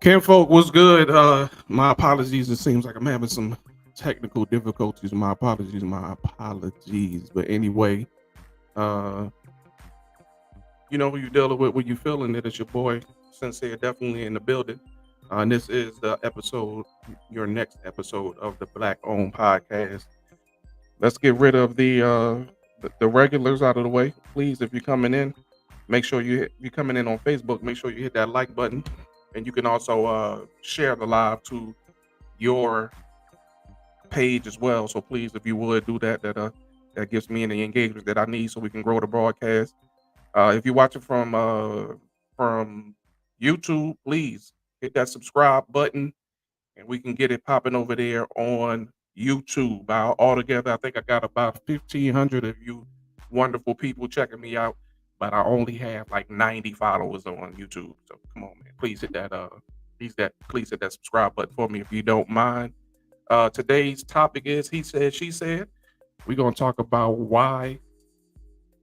Kinfolk, what's good? My apologies. It seems like I'm having some technical difficulties. My apologies. My apologies. But anyway, uh, you know who you're dealing with when you feeling it. It's your boy Sincere, definitely in the building. And this is the episode, your next episode of the Black Owned Podcast. Let's get rid of the regulars out of the way, please. If you're coming in, make sure you're coming in on Facebook. Make sure you hit that like button, and you can also share the live to your page as well. So please, if you would do that, that gives me any engagement that I need so we can grow the broadcast. If you're watching from YouTube, please hit that subscribe button, and we can get it popping over there on YouTube. Altogether, I think I got about 1,500 of you wonderful people checking me out, but I only have like 90 followers on YouTube. So come on, man, please hit that subscribe button for me if you don't mind. Today's topic is he said, she said. We're going to talk about why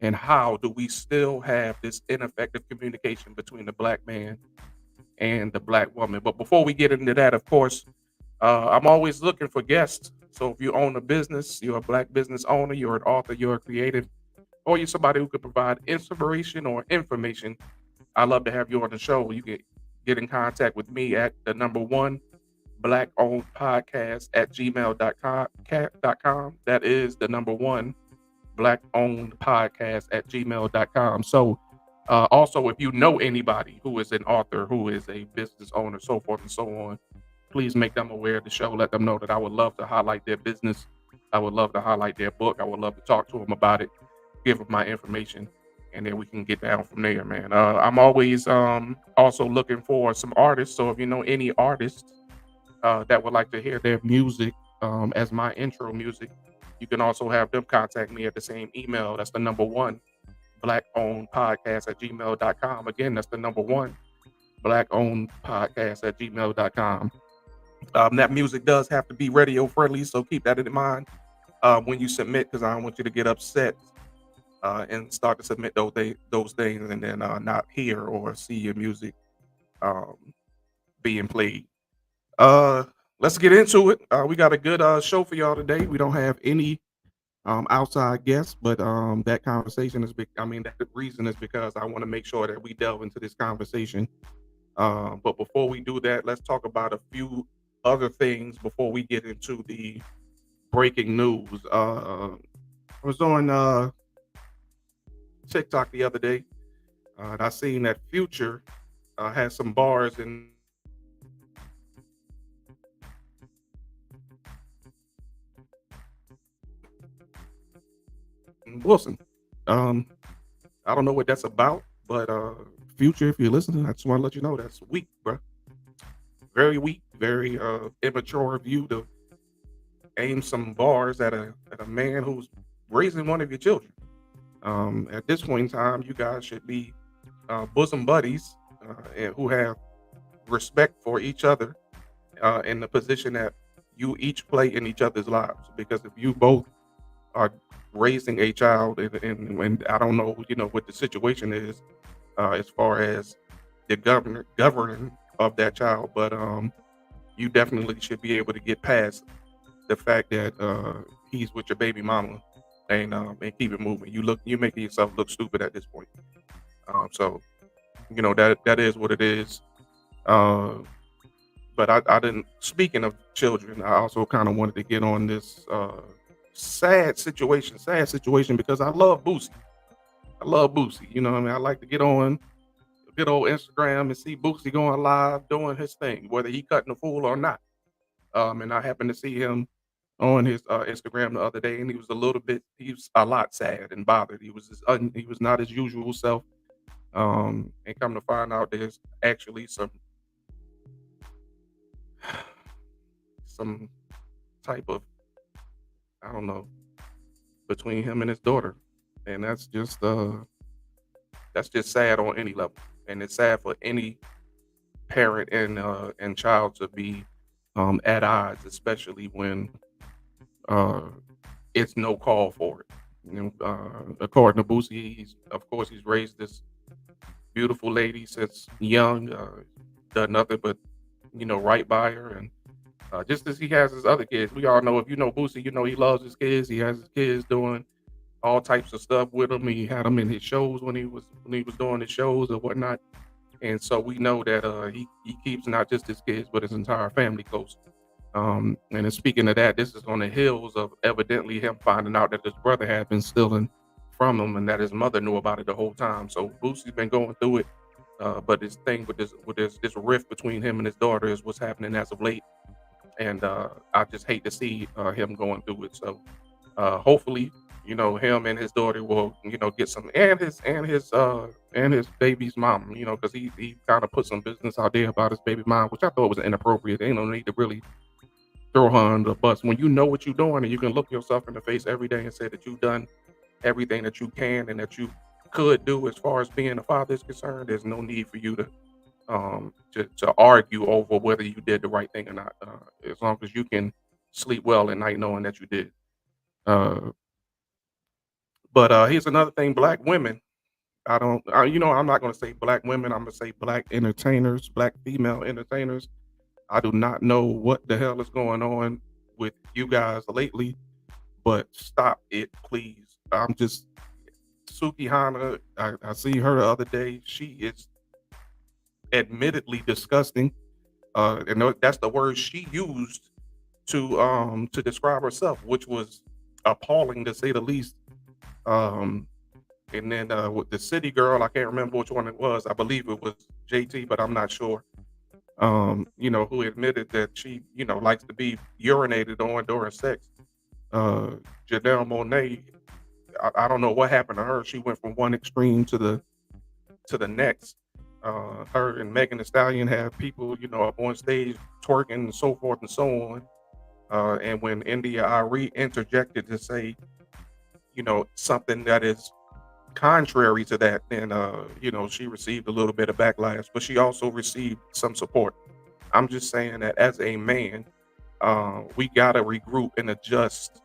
and how do we still have this ineffective communication between the black man and the black woman. But before we get into that, of course, I'm always looking for guests. So if you own a business, you're a black business owner, you're an author, you're a creative, or you're somebody who could provide inspiration or information, I'd love to have you on the show. You can get in contact with me at the number one black owned podcast at gmail.com. That is the number one black owned podcast at gmail.com. So also, if you know anybody who is an author, who is a business owner, so forth and so on, please make them aware of the show. Let them know that I would love to highlight their business. I would love to highlight their book. I would love to talk to them about it, give them my information, and then we can get down from there, man. I'm always also looking for some artists. So if you know any artists that would like to hear their music as my intro music, you can also have them contact me at the same email. That's the number one black owned podcast at gmail.com. Again, that's the number one black owned podcast at gmail.com. That music does have to be radio friendly, so keep that in mind when you submit, because I don't want you to get upset and start to submit those things and then not hear or see your music um, being played. Uh, let's get into it. We got a good show for y'all today. We don't have any outside guests, but that conversation is big. I mean, that the reason is because I want to make sure that we delve into this conversation. But before we do that, let's talk about a few other things before we get into the breaking news. I was on TikTok the other day, and I seen that Future has some bars in Wilson. Um, I don't know what that's about, but Future, if you're listening, I just want to let you know that's weak, bro. Very weak, very immature of you to aim some bars at a man who's raising one of your children. At this point in time, you guys should be bosom buddies and who have respect for each other in the position that you each play in each other's lives. Because if you both are raising a child, and I don't know, what the situation is as far as the governing of that child, but you definitely should be able to get past the fact that he's with your baby mama and keep it moving. You're making yourself look stupid at this point. So that is what it is. Uh, but I didn't. Speaking of children, I also kind of wanted to get on this sad situation because I love Boosie. I love Boosie. You know what I mean? I like to get on good old Instagram and see Boosie going live doing his thing, whether he cutting a fool or not. And I happened to see him on his Instagram the other day, and he was a lot sad and bothered. He was not his usual self. And come to find out, there's actually some type of, I don't know, between him and his daughter, and that's just sad on any level, and it's sad for any parent and child to be at odds, especially when uh, it's no call for it. According to Boosie, he's raised this beautiful lady since young, done nothing but right by her, and just as he has his other kids. We all know, if you know Boosie, he loves his kids. He has his kids doing all types of stuff with him. He had them in his shows when he was doing his shows or whatnot. And so we know that he keeps not just his kids but his entire family close. And then speaking of that, this is on the heels of evidently him finding out that his brother had been stealing from him and that his mother knew about it the whole time. So Boosie's been going through it. But this thing with this rift between him and his daughter is what's happening as of late. And I just hate to see him going through it. So hopefully, him and his daughter will, get some, and his baby's mom, because he kind of put some business out there about his baby mom, which I thought was inappropriate. Ain't no need to really throw her under the bus when you know what you're doing and you can look yourself in the face every day and say that you've done everything that you can and that you could do as far as being a father is concerned. There's no need for you to argue over whether you did the right thing or not. As long as you can sleep well at night knowing that you did. Uh, but here's another thing: black women. I don't. I'm not going to say black women. I'm going to say black entertainers, black female entertainers. I do not know what the hell is going on with you guys lately, but stop it, please. I'm just Suki Hana. I seen her the other day. She is admittedly disgusting. And that's the word she used to describe herself, which was appalling to say the least. Um, and then with the city girl, I can't remember which one it was. I believe it was JT, but I'm not sure. Who admitted that she, likes to be urinated on during sex. Uh, Janelle Monae, I don't know what happened to her. She went from one extreme to the next. Her and Megan Thee Stallion have people, up on stage twerking and so forth and so on. And when India Ari interjected to say, something that is contrary to that, then she received a little bit of backlash, but she also received some support. I'm just saying that as a man, we gotta regroup and adjust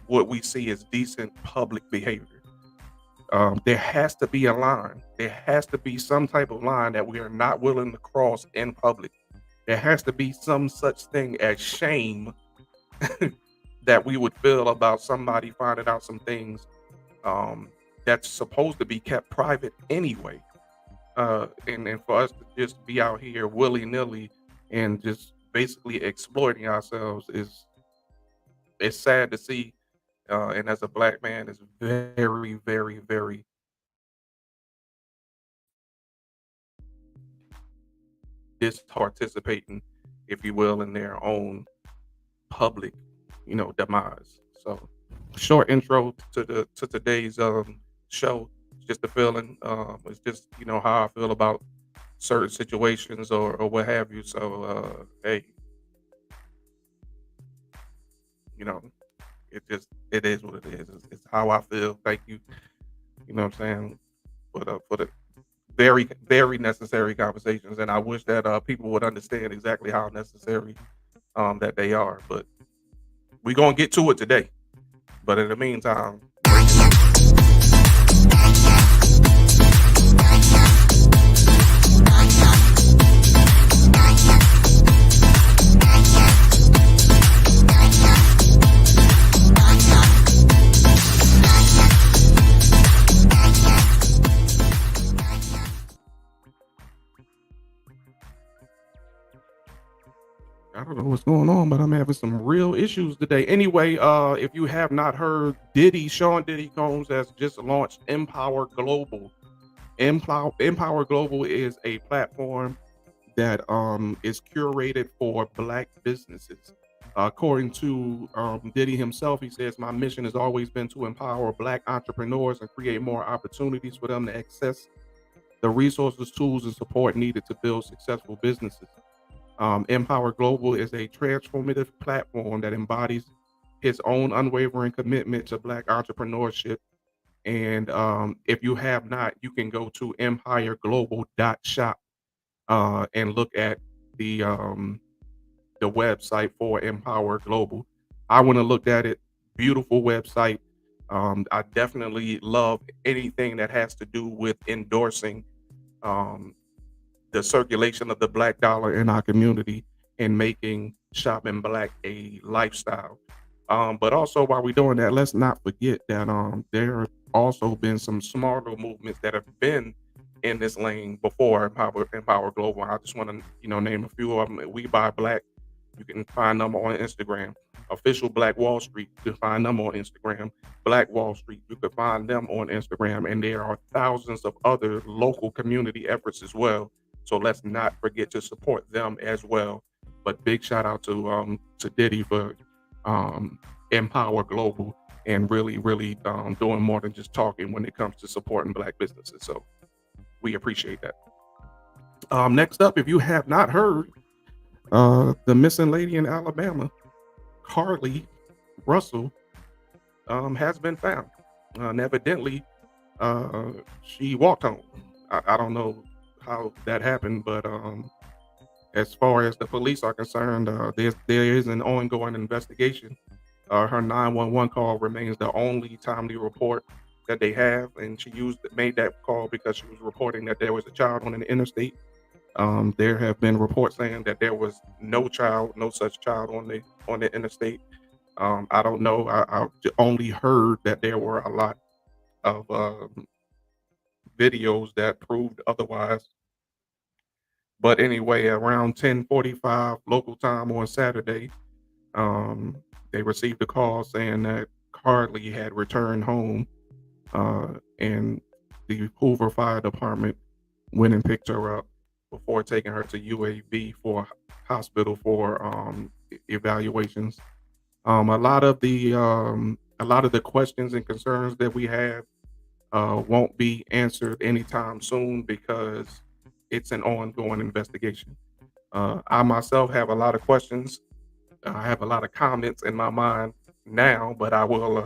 what we see as decent public behavior. There has to be a line. There has to be some type of line that we are not willing to cross in public. There has to be some such thing as shame that we would feel about somebody finding out some things um, that's supposed to be kept private anyway. And for us to just be out here willy nilly and just basically exploiting ourselves is it's sad to see. And as a black man, it's very, very, very disparticipating, if you will, in their own public, demise. So, short intro to today's show. It's just a feeling. It's just how I feel about certain situations or what have you. So, hey, you know, it is what it is. It's how I feel. Thank you. You know what I'm saying? For the very very necessary conversations, and I wish that people would understand exactly how necessary that they are. But we're gonna get to it today. But in the meantime, I don't know what's going on, but I'm having some real issues today. Anyway, if you have not heard, Sean Diddy Combs has just launched Empower Global. Empower Global is a platform that is curated for black businesses. According to Diddy himself, he says, "My mission has always been to empower black entrepreneurs and create more opportunities for them to access the resources, tools, and support needed to build successful businesses." Empower Global is a transformative platform that embodies his own unwavering commitment to Black entrepreneurship. And if you have not, you can go to empireglobal.shop and look at the website for Empower Global. I went and looked at it. Beautiful website. I definitely love anything that has to do with endorsing um, the circulation of the black dollar in our community and making shopping black a lifestyle. But also while we're doing that, let's not forget that there have also been some smaller movements that have been in this lane before Empower Global. I just want to name a few of them. We Buy Black. You can find them on Instagram. Official Black Wall Street. You can find them on Instagram. Black Wall Street. You can find them on Instagram. And there are thousands of other local community efforts as well. So let's not forget to support them as well. But big shout out to Diddy for um, Empower Global and really doing more than just talking when it comes to supporting Black businesses. So we appreciate that. Next up, if you have not heard, the missing lady in Alabama, Carly Russell, has been found. And evidently, she walked home. I don't know how that happened, but as far as the police are concerned, there is an ongoing investigation. Her 911 call remains the only timely report that they have, and she made that call because she was reporting that there was a child on an interstate. There have been reports saying that there was no such child on the interstate. I don't know. I only heard that there were a lot of videos that proved otherwise. But anyway, around 10:45 local time on Saturday, um, they received a call saying that Carly had returned home, and the Hoover Fire Department went and picked her up before taking her to UAB for hospital for evaluations. A lot of the questions and concerns that we have won't be answered anytime soon because it's an ongoing investigation. I myself have a lot of questions. I have a lot of comments in my mind now, but I will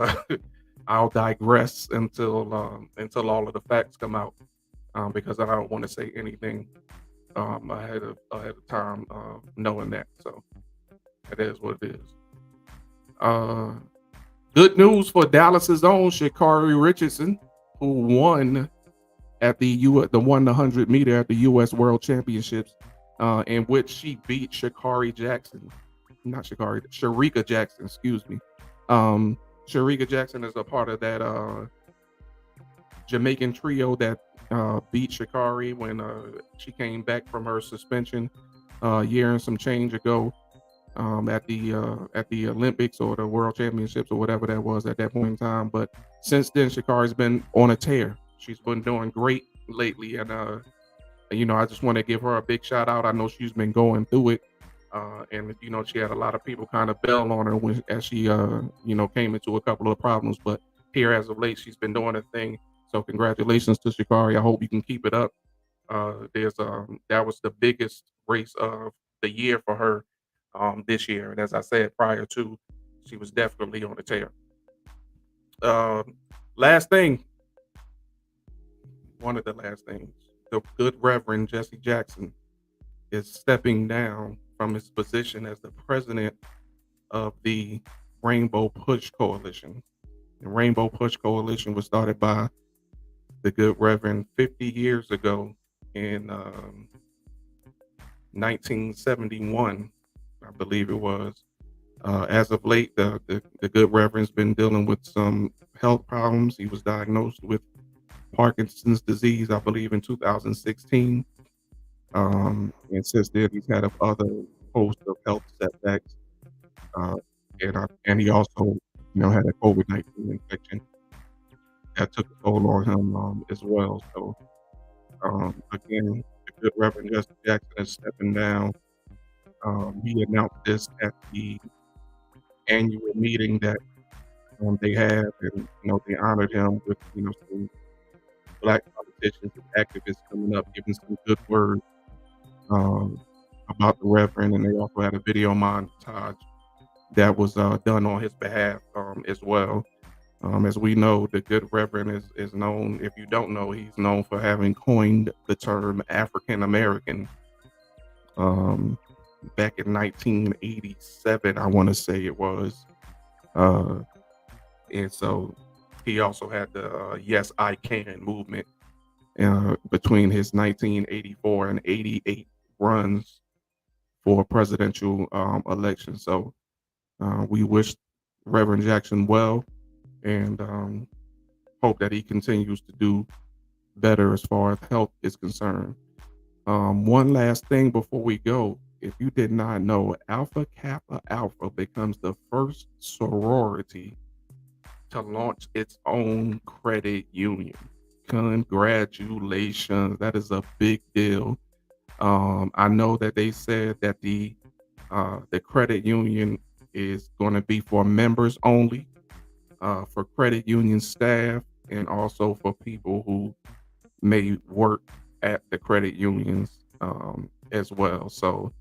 I'll digress until all of the facts come out because I don't want to say anything ahead of time, knowing that. So it is what it is. Uh, Good news for Dallas's own Sha'Carri Richardson, who won at the 100 meter at the U.S. World Championships, in which she beat Sharika Jackson. Excuse me. Sharika Jackson is a part of that Jamaican trio that beat Sha'Carri when she came back from her suspension a year and some change ago at the Olympics or the World Championships or whatever that was at that point in time. But since then, Sha'Carri's been on a tear. She's been doing great lately, and I just want to give her a big shout out. I know she's been going through it, and she had a lot of people kind of bail on her as she came into a couple of problems. But here as of late, she's been doing her thing. So congratulations to Sha'Carri. I hope you can keep it up. That was the biggest race of the year for her this year, and as I said prior to, she was definitely on the tear. Um, Last thing, one of the last things, the good Reverend Jesse Jackson is stepping down from his position as the president of the Rainbow Push Coalition. The Rainbow Push Coalition was started by the good Reverend 50 years ago in 1971, I believe it was. As of late, the good Reverend's been dealing with some health problems. He was diagnosed with Parkinson's disease, I believe, in 2016. And since then, he's had a other host of health setbacks. Uh, and he also, had a COVID-19 infection that took a toll on him as well. So, again, the good Reverend Justin Jackson is stepping down. He announced this at the annual meeting that they have, and they honored him with some black politicians and activists coming up, giving some good words um, about the Reverend, and they also had a video montage that was done on his behalf as well. As we know, the good Reverend is known. If you don't know, he's known for having coined the term African American back in 1987, I want to say it was. And so he also had the Yes I Can movement between his 1984 and 88 runs for presidential election. So we wish Reverend Jackson well, and hope that he continues to do better as far as health is concerned. One last thing before we go. If you did not know, Alpha Kappa Alpha becomes the first sorority to launch its own credit union. Congratulations. That is a big deal. I know that they said that the credit union is going to be for members only, for credit union staff, and also for people who may work at the credit unions as well. So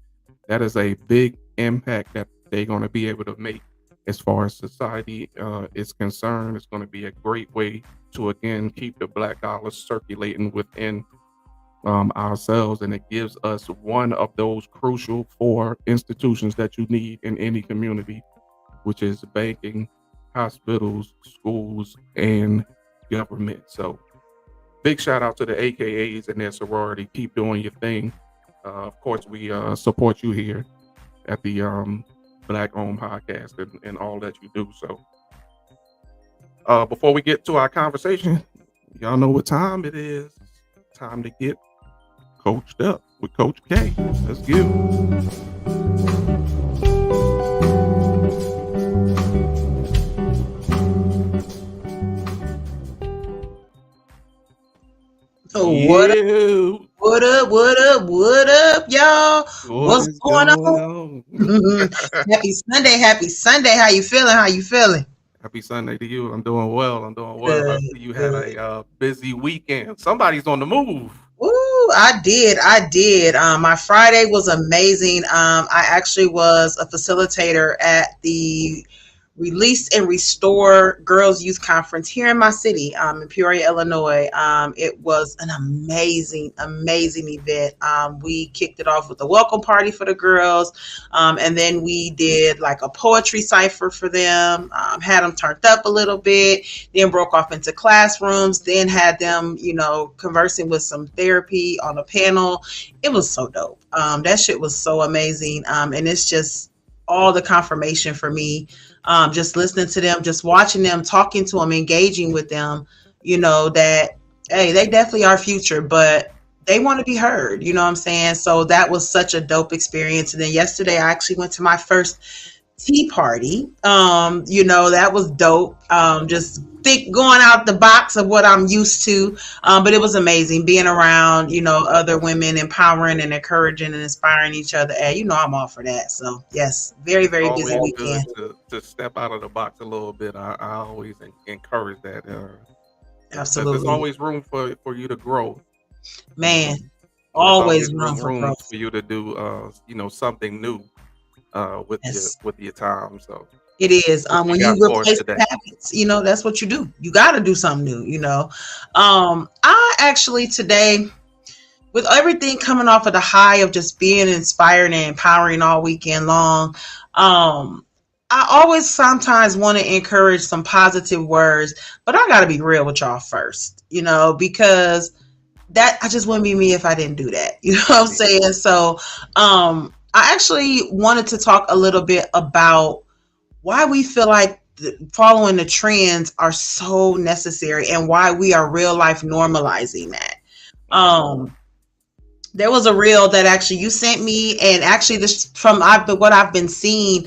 that is a big impact that they're going to be able to make as far as society is concerned. It's going to be a great way to again keep the black dollar circulating within ourselves, and it gives us one of those crucial four institutions that you need in any community, which is banking, hospitals, schools, and government. So big shout out to the AKAs and their sorority. Keep doing your thing. Of course, we support you here at the Black Owned Podcast and all that you do. So before we get to our conversation, y'all know what time it is. Time to get coached up with Coach K. Let's get it. So what up, y'all? What's going on? Happy Sunday. How you feeling? Happy Sunday to you. I'm doing well. I see you had a busy weekend. Somebody's on the move. Ooh, I did. My Friday was amazing. I actually was a facilitator at the Release and Restore Girls Youth Conference here in my city, in Peoria, Illinois. It was an amazing event. We kicked it off with a welcome party for the girls, and then we did like a poetry cipher for them, had them turned up a little bit, then broke off into classrooms, then had them, conversing with some therapy on a panel. It was so dope. That shit was so amazing, and it's just all the confirmation for me. Just listening to them, just watching them, talking to them, engaging with them, that, hey, they definitely are future, but they want to be heard, you know what I'm saying? So that was such a dope experience. And then yesterday I actually went to my first tea party. That was dope. Just going out the box of what I'm used to. But it was amazing being around, other women, empowering and encouraging and inspiring each other. And, I'm all for that. So yes, very, very busy weekend. To step out of the box a little bit. I always encourage that. Absolutely. There's always room for you to grow. Man, always room for growth. For you to do, something new. With your time. So it is when you replace the habits, that's what you do. You got to do something new. I actually today, with everything coming off of the high of just being inspired and empowering all weekend long, I always sometimes want to encourage some positive words, but I got to be real with y'all first, because that I just wouldn't be me if I didn't do that. You know what I'm saying? So I actually wanted to talk a little bit about why we feel like following the trends are so necessary and why we are real life normalizing that. There was a reel that actually you sent me, and actually this from what I've been seeing,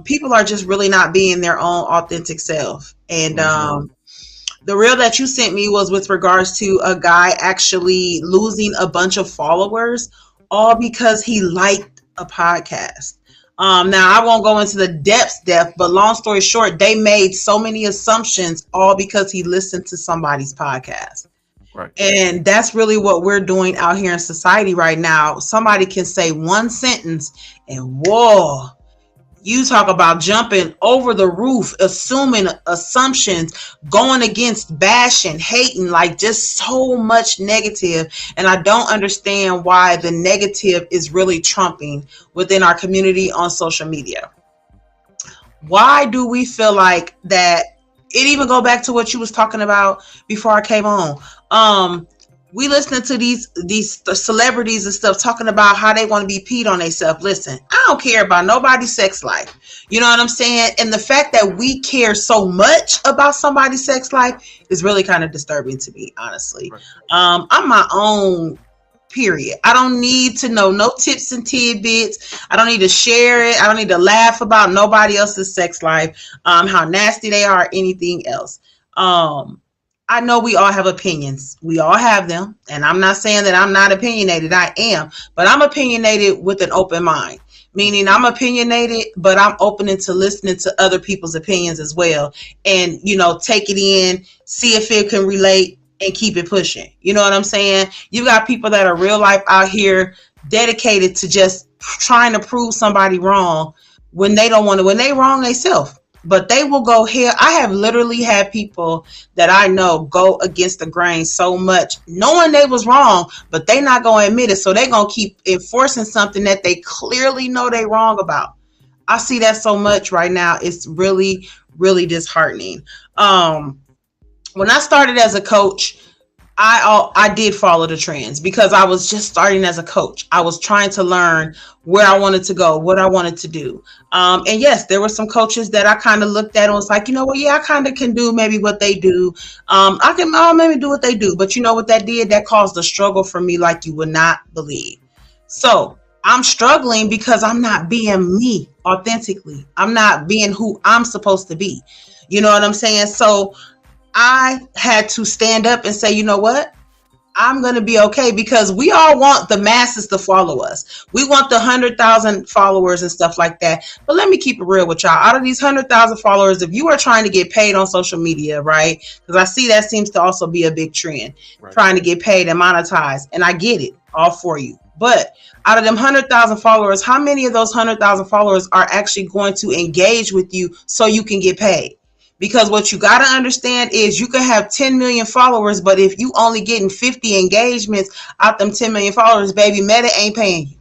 people are just really not being their own authentic self. And the reel that you sent me was with regards to a guy actually losing a bunch of followers, all because he liked a podcast. Now I won't go into the depth, but long story short, they made so many assumptions all because he listened to somebody's podcast. Right. And that's really what we're doing out here in society right now. Somebody can say one sentence and whoa, you talk about jumping over the roof, assuming assumptions, going against, bashing, hating, like just so much negative. And I don't understand why the negative is really trumping within our community on social media. Why do we feel like that? It even go back to what you was talking about before I came on. We listening to these celebrities and stuff talking about how they want to be peed on themselves. Listen, I don't care about nobody's sex life. You know what I'm saying? And the fact that we care so much about somebody's sex life is really kind of disturbing to me, honestly. Right. I'm my own. Period. I don't need to know no tips and tidbits. I don't need to share it. I don't need to laugh about nobody else's sex life, how nasty they are, or anything else. Um, I know we all have opinions. We all have them. And I'm not saying that I'm not opinionated. I am. But I'm opinionated with an open mind. Meaning I'm opinionated, but I'm open into listening to other people's opinions as well. And, take it in, see if it can relate and keep it pushing. You know what I'm saying? You got people that are real life out here dedicated to just trying to prove somebody wrong when they don't want to, when they wrong themselves. But they will go here. I have literally had people that I know go against the grain so much, knowing they was wrong, but they not going to admit it. So they going to keep enforcing something that they clearly know they wrong about. I see that so much right now. It's really, really disheartening. When I started as a coach, I did follow the trends because I was just starting as a coach. I was trying to learn where I wanted to go, what I wanted to do. And yes, there were some coaches that I kind of looked at and was like, yeah, I kind of can do maybe what they do. I can maybe do what they do. But you know what that did? That caused a struggle for me like you would not believe. So I'm struggling because I'm not being me authentically. I'm not being who I'm supposed to be. You know what I'm saying? So I had to stand up and say, you know what? I'm going to be okay because we all want the masses to follow us. We want the 100,000 followers and stuff like that. But let me keep it real with y'all. Out of these 100,000 followers, if you are trying to get paid on social media, right? Because I see that seems to also be a big trend, right? Trying to get paid and monetize. And I get it, all for you. But out of them 100,000 followers, how many of those 100,000 followers are actually going to engage with you so you can get paid? Because what you got to understand is you can have 10 million followers, but if you only getting 50 engagements out them 10 million followers, baby, Meta ain't paying you.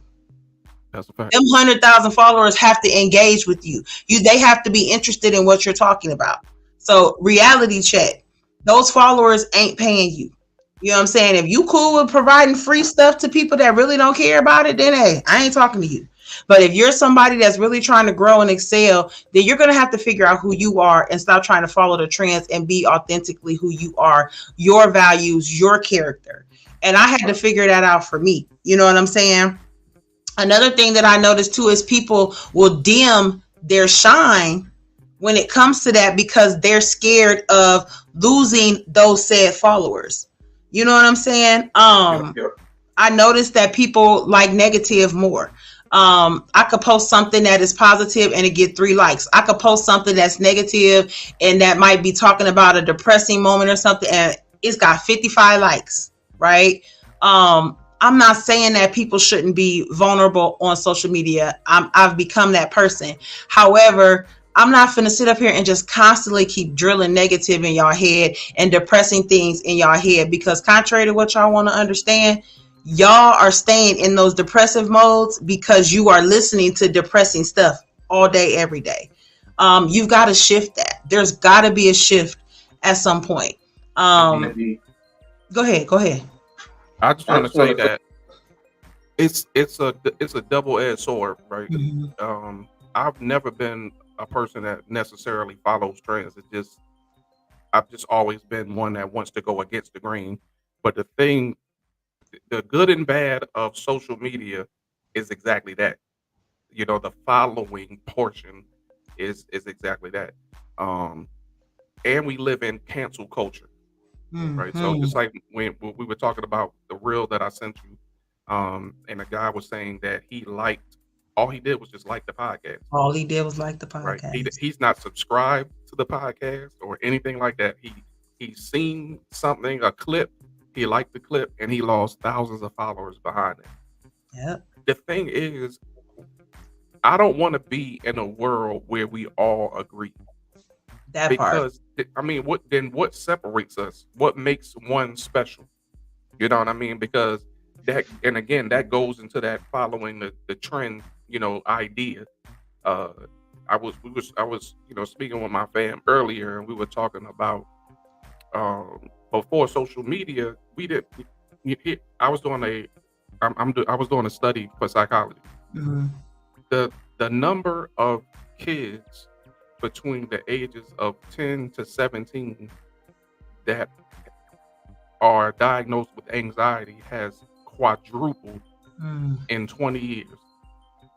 That's a fact. Them 100,000 followers have to engage with you. They have to be interested in what you're talking about. So reality check. Those followers ain't paying you. You know what I'm saying? If you cool with providing free stuff to people that really don't care about it, then hey, I ain't talking to you. But if you're somebody that's really trying to grow and excel, then you're going to have to figure out who you are and stop trying to follow the trends and be authentically who you are, your values, your character. And I had to figure that out for me. You know what I'm saying? Another thing that I noticed too is people will dim their shine when it comes to that because they're scared of losing those said followers. You know what I'm saying? I noticed that people like negative more. I could post something that is positive and it get 3 likes. I could post something that's negative and that might be talking about a depressing moment or something and it's got 55 likes, right? I'm not saying that people shouldn't be vulnerable on social media. I've become that person. However, I'm not finna sit up here and just constantly keep drilling negative in y'all head and depressing things in y'all head because contrary to what y'all want to understand, y'all are staying in those depressive modes because you are listening to depressing stuff all day, every day. You've got to shift that. There's got to be a shift at some point. Go ahead. I just want to say that it's a double-edged sword, right? Mm-hmm. I've never been a person that necessarily follows trends. I've just always been one that wants to go against the grain. But the good and bad of social media is exactly that. The following portion is exactly that. And we live in cancel culture, right? So just like when we were talking about the reel that I sent you, and a guy was saying that all he did was just like the podcast. All he did was like the podcast. Right. He's not subscribed to the podcast or anything like that. He's seen something, a clip. He liked the clip and he lost thousands of followers behind it. Yep. The thing is, I don't want to be in a world where we all agree. Because what separates us? What makes one special? You know what I mean? Because that goes into that following the trend, idea. I was speaking with my fam earlier and we were talking about before social media, we I was doing I was doing a study for psychology. Mhm. The number of kids between the ages of 10 to 17 that are diagnosed with anxiety has quadrupled Mm. in 20 years.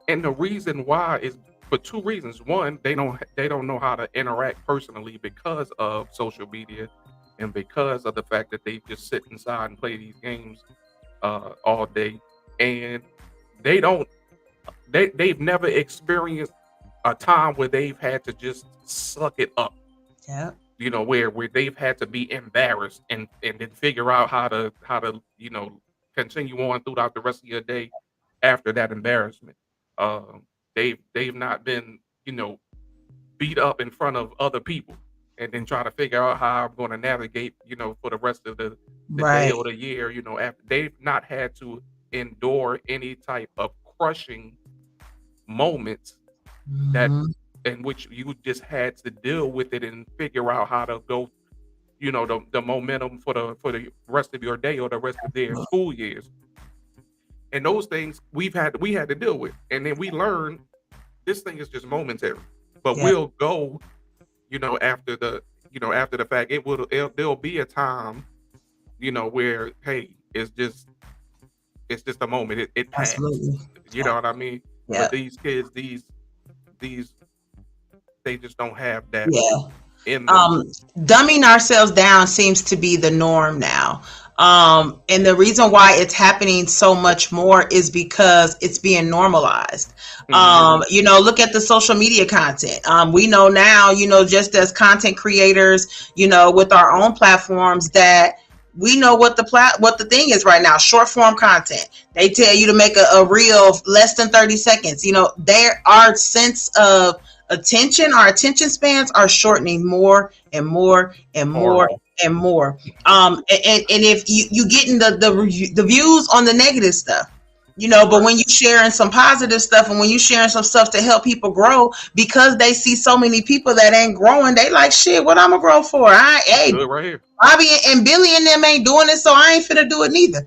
And the reason why is for two reasons. One, they don't know how to interact personally because of social media and because of the fact that they just sit inside and play these games all day. And they don't they've never experienced a time where they've had to just suck it up, Yeah. where they've had to be embarrassed and then figure out how to continue on throughout the rest of your day after that embarrassment. Um, they've not been beat up in front of other people and then try to figure out how I'm going to navigate for the rest of the day Right. or the year. After they've not had to endure any type of crushing moments that Mhm. in which you just had to deal with it and figure out how to go the momentum for the rest of your day or the rest of their school years. And those things we had to deal with, and then we learn this thing is just momentary, but Yeah. we'll go after the fact. There'll be a time where, hey, it's just a moment, it passed, Absolutely. you know what I mean? Yeah. But these kids, these they just don't have that Yeah. in them. Dumbing ourselves down seems to be the norm now. And the reason why it's happening so much more is because it's being normalized. Hmm. Look at the social media content. We know now, just as content creators, with our own platforms, that we know what the thing is right now. Short form content. They tell you to make a reel of less than 30 seconds. There our sense of attention, our attention spans are shortening more and more and more Horrible. and more. And if you getting the views on the negative stuff, but Right. when you sharing some positive stuff and when you sharing some stuff to help people grow, because they see so many people that ain't growing, they like, shit, what I'm gonna grow for? It's Hey, good right here. Bobby and Billy and them ain't doing it, so I ain't finna do it neither.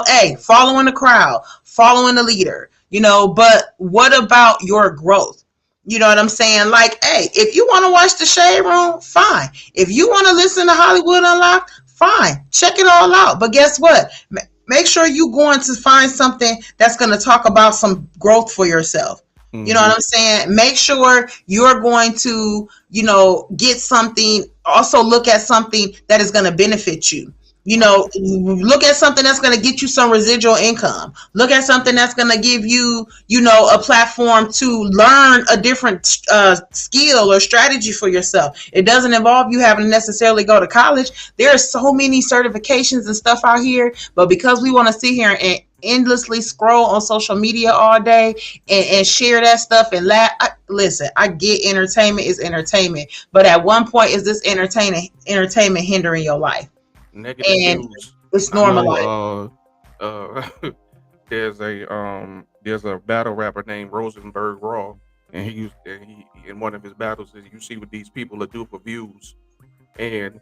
Hey, following the crowd, following the leader, but what about your growth? You know what I'm saying? Like, hey, if you want to watch the Shade Room, fine. If you want to listen to Hollywood Unlocked, fine. Check it all out. But guess what? Make sure you going to find something that's going to talk about some growth for yourself. You know Hmm. what I'm saying? Make sure you're going to, get something, also look at something that is going to benefit you. Look at something that's going to get you some residual income. Look at something that's going to give you, a platform to learn a different skill or strategy for yourself. It doesn't involve you having to necessarily go to college. There are so many certifications and stuff out here, but because we want to sit here and endlessly scroll on social media all day and share that stuff and laugh. Listen, I get entertainment is entertainment, but at one point, is this entertainment hindering your life? Negative And views. it's I normalized. know. There's a battle rapper named Rosenberg Raw, and he in one of his battles is you see what these people are do for views. And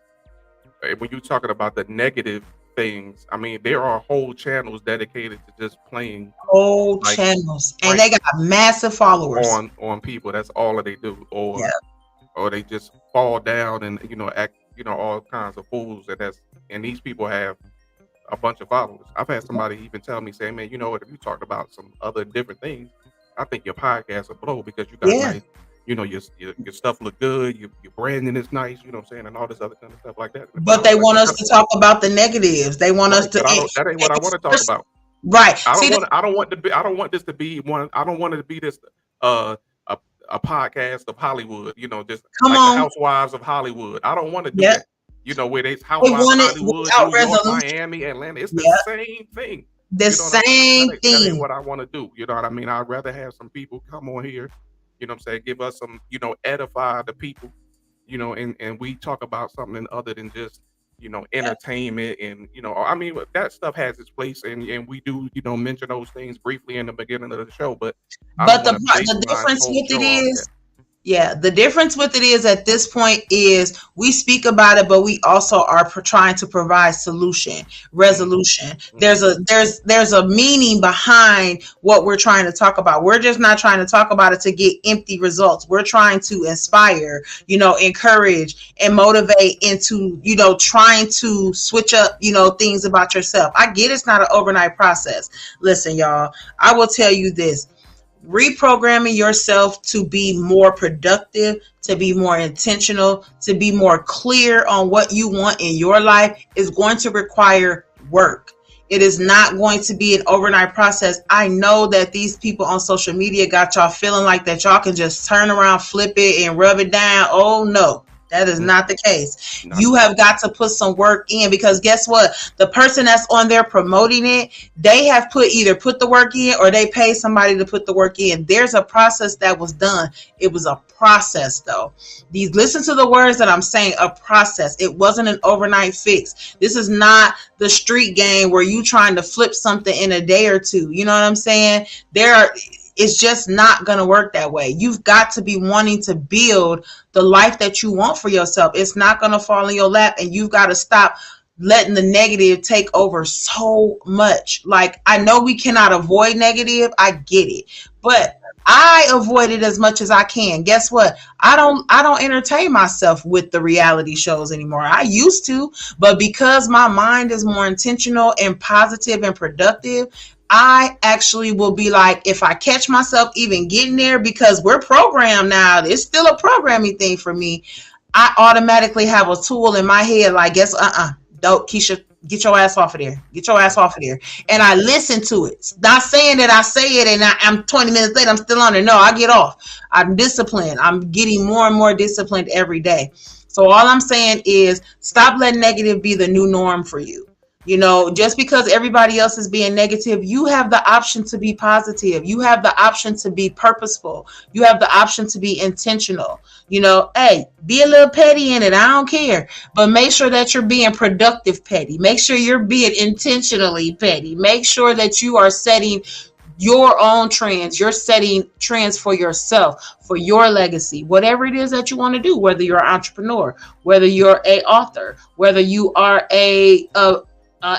when you're talking about the negative things, I mean there are whole channels dedicated to just playing Whole like channels, and they got pranks massive followers. on people. That's all that they do, Yeah, or they just fall down and act all kinds of fools. And these people have a bunch of followers. I've had somebody even tell me, say, man, you know what? If you talked about some other different things, I think your podcast will blow because you got yeah. nice, your stuff look good, your branding is nice, you know what I'm saying, and all this other kind of stuff like that. But I But was they like, want us to talk about the negatives. They want us right, to, but I don't. That ain't what I want to talk about. right. I don't See, want. I don't want to be. I don't want this to be one. I don't want it to be this. Uh, a a podcast of Hollywood. Just come like the on. Housewives of Hollywood. I don't want to do Yeah, that. Where they they Housewives of want it Hollywood, without New York, resolution. Miami, Atlanta. It's the Yeah, same thing. the You know what I'm saying? same That ain't thing. what I want to do. You know what I mean? I'd rather have some people come on here. You know what I'm saying? Give us some. Edify the people. And we talk about something other than just Yeah. entertainment. And I mean, that stuff has its place, and we do mention those things briefly in the beginning of the show, but I don't But want to base the my difference whole with it show off that. Yeah, the difference with it is at this point is we speak about it, but we also are trying to provide solution, Mm-hmm. resolution. Mm-hmm. There's a meaning behind what we're trying to talk about. We're just not trying to talk about it to get empty results. We're trying to inspire, encourage and motivate into, trying to switch up, things about yourself. I get it's not an overnight process. Listen, y'all, I will tell you this: reprogramming yourself to be more productive, to be more intentional, to be more clear on what you want in your life is going to require work. It is not going to be an overnight process. I know that these people on social media got y'all feeling like that y'all can just turn around, flip it, and rub it down. Oh no. That is not the case. Not You at have all. got to put some work in, because guess what? The person that's on there promoting it, they have either put the work in or they pay somebody to put the work in. There's a process that was done. It was a process though. Listen to the words that I'm saying, a process. It wasn't an overnight fix. This is not the street game where you trying to flip something in a day or two. You know what I'm saying? It's just not going to work that way. You've got to be wanting to build the life that you want for yourself. It's not going to fall in your lap, and you've got to stop letting the negative take over so much. Like, I know we cannot avoid negative. I get it. But I avoid it as much as I can. Guess what? I don't entertain myself with the reality shows anymore. I used to, but because my mind is more intentional and positive and productive, I actually will be like, if I catch myself even getting there, because we're programmed now, it's still a programming thing for me. I automatically have a tool in my head like, guess, don't, Keisha, get your ass off of there. Get your ass off of there. And I listen to it. Not saying that I say it and I'm 20 minutes later, I'm still on there. No, I get off. I'm disciplined. I'm getting more and more disciplined every day. So all I'm saying is stop letting negative be the new norm for you. Just because everybody else is being negative, you have the option to be positive. You have the option to be purposeful. You have the option to be intentional. Hey, be a little petty in it. I don't care. But make sure that you're being productive petty. Make sure you're being intentionally petty. Make sure that you are setting your own trends. You're setting trends for yourself, for your legacy, whatever it is that you want to do, whether you're an entrepreneur, whether you're a author, whether you are a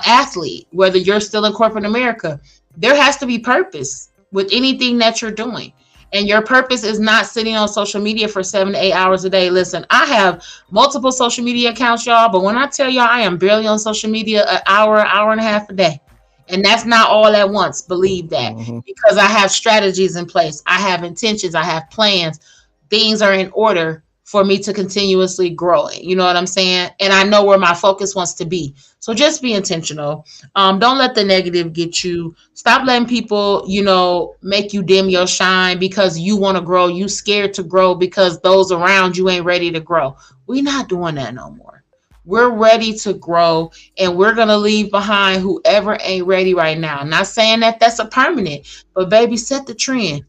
athlete, whether you're still in corporate America. There has to be purpose with anything that you're doing. And your purpose is not sitting on social media for 7 to 8 hours a day. Listen, I have multiple social media accounts, y'all, but when I tell y'all I am barely on social media an hour and a half a day. And that's not all at once. Believe that. Mm-hmm. Because I have strategies in place. I have intentions. I have plans. Things are in order for me to continuously grow. You know what I'm saying? And I know where my focus wants to be. So just be intentional. Don't let the negative get you. Stop letting people, make you dim your shine because you want to grow. You scared to grow because those around you ain't ready to grow. We're not doing that no more. We're ready to grow, and we're going to leave behind whoever ain't ready right now. I'm not saying that that's a permanent, but baby, set the trend.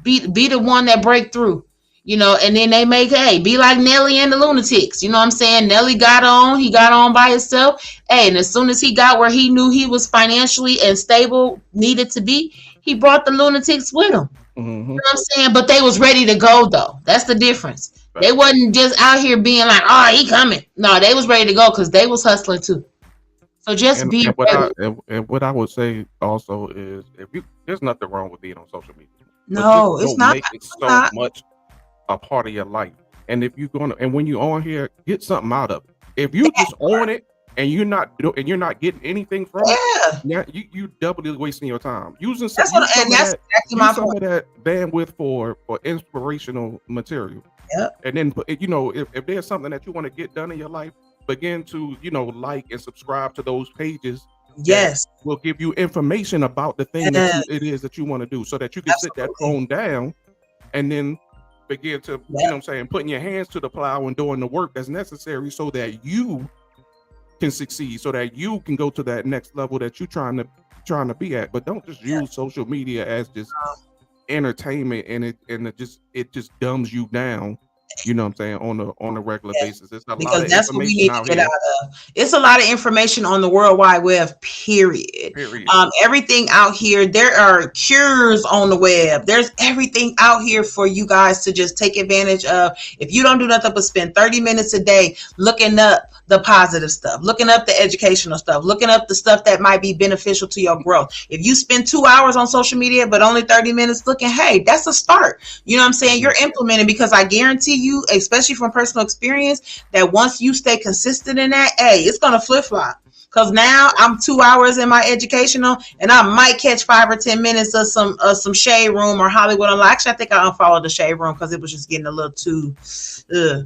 Be the one that break through. And then they make, hey, be like Nelly and the Lunatics. You know what I'm saying? Nelly he got on by himself. Hey, and as soon as he got where he knew he was financially and stable, needed to be, he brought the Lunatics with him. Mm-hmm. You know what I'm saying? But they was ready to go though. That's the difference. They wasn't just out here being like, oh, he coming. No, they was ready to go because they was hustling too. So just And be and what ready. what I would say also is, there's nothing wrong with being on social media, but just No, it's don't not. make it It's so not. much a part of your life. And if you're gonna, and when you're on here, get something out of it. If you just on it and you're not getting anything from it, Yeah, yeah, you doubly wasting your time. that's exactly my Use some point. of that bandwidth for inspirational material. Yep. And then if there's something that you want to get done in your life, begin to like and subscribe to those pages that Yes. will give you information about the thing that Yes. it is that you want to do, so that you can sit that Absolutely. phone down and then begin to, Yep. what I'm saying, putting your hands to the plow and doing the work that's necessary so that you can succeed, so that you can go to that next level that you're trying to be at. But don't just use social media as just entertainment, and it just dumbs you down You know what I'm saying, on a regular Yeah, basis. There's a lot because of that's what we information need to out get out here. of. It's a lot of information on the World Wide Web, period. Period. Everything out here, there are cures on the web. There's everything out here for you guys to just take advantage of. If you don't do nothing but spend 30 minutes a day looking up the positive stuff, looking up the educational stuff, looking up the stuff that might be beneficial to your growth. If you spend 2 hours on social media, but only 30 minutes looking, hey, that's a start. You know what I'm saying? You're implementing, because I guarantee you, especially from personal experience, that once you stay consistent in that, hey, it's going to flip flop. Because now I'm 2 hours in my educational, and I might catch 5 or 10 minutes of some Shade Room or Hollywood Online. Actually, I think I unfollowed the Shade Room because it was just getting a little too.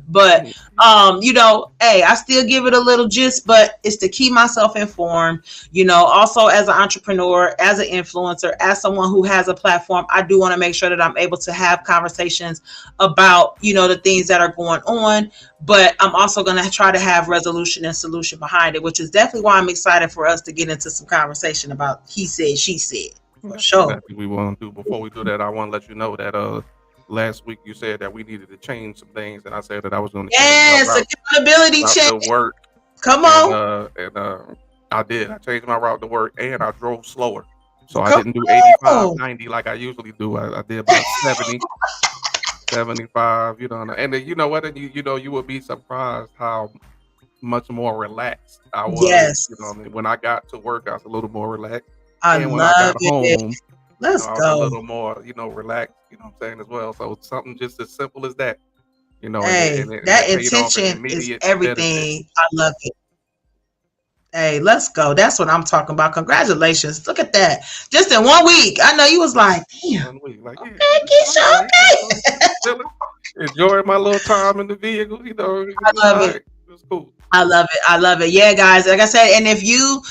But hey, I still give it a little gist, but it's to keep myself informed. Also as an entrepreneur, as an influencer, as someone who has a platform, I do want to make sure that I'm able to have conversations about the things that are going on. But I'm also going to try to have resolution and solution behind it, which is definitely why I'm excited for us to get into some conversation about he said, she said. For sure. Exactly what we want to do. Before we do that, I want to let you know that last week you said that we needed to change some things, and I said that I was going to change my route, accountability check. to work. Come on. And I did. I changed my route to work, and I drove slower. So I Come didn't do on. 85, 90 like I usually do. I did about 70, 75, and then you know what? And you would be surprised how much more relaxed I was. Yes. When I got to work, I was a little more relaxed. I And when love I got it. home, Let's I was a go. little more, relaxed, what I'm saying, as well. So something just as simple as that, Hey, and it that paid off an intention is immediate benefit. everything. I love it. Hey, let's go. That's what I'm talking about. Congratulations. Look at that. Just in 1 week. I know you was like, damn. 1 week, like, Okay, yeah, Keisha, okay. enjoying my little time in the vehicle, I love it. It was cool. I love it. I love it. Yeah, guys. Like I said, and if you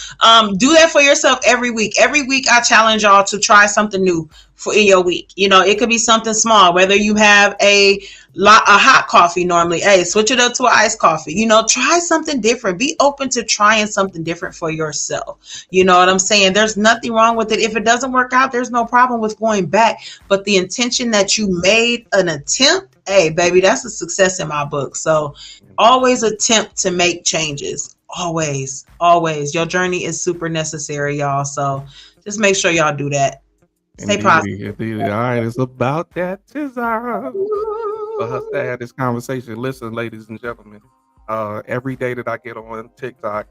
do that for yourself every week I challenge y'all to try something new in your week. It could be something small, whether you have a hot coffee normally. Hey, switch it up to an iced coffee. Try something different. Be open to trying something different for yourself. You know what I'm saying? There's nothing wrong with it. If it doesn't work out, there's no problem with going back. But the intention that you made an attempt, hey, baby, that's a success in my book. So always attempt to make changes. Always. Your journey is super necessary, y'all. So just make sure y'all do that. Stay positive. Indeed. All right, it's about that desire for us to have this conversation. Listen, ladies and gentlemen, every day that I get on TikTok,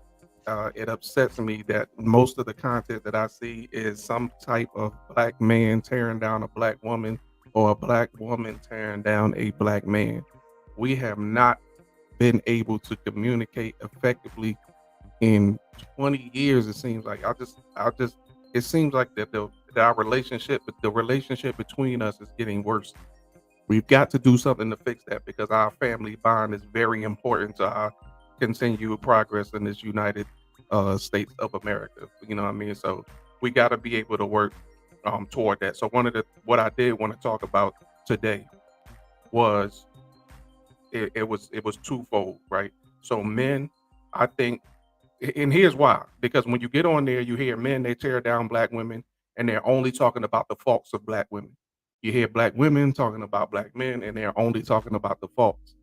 it upsets me that most of the content that I see is some type of black man tearing down a black woman or a black woman tearing down a black man. We have not been able to communicate effectively in 20 years. It seems like it seems like that our relationship, the relationship between us is getting worse. We've got to do something to fix that, because our family bond is very important to our continued progress in this United States of America. You know what I mean? So we got to be able to work toward that. So what I did want to talk about today was it was twofold, right? So men, I think, and here's why: because when you get on there, you hear men, they tear down black women, and they're only talking about the faults of black women. You hear black women talking about black men, and they're only talking about the faults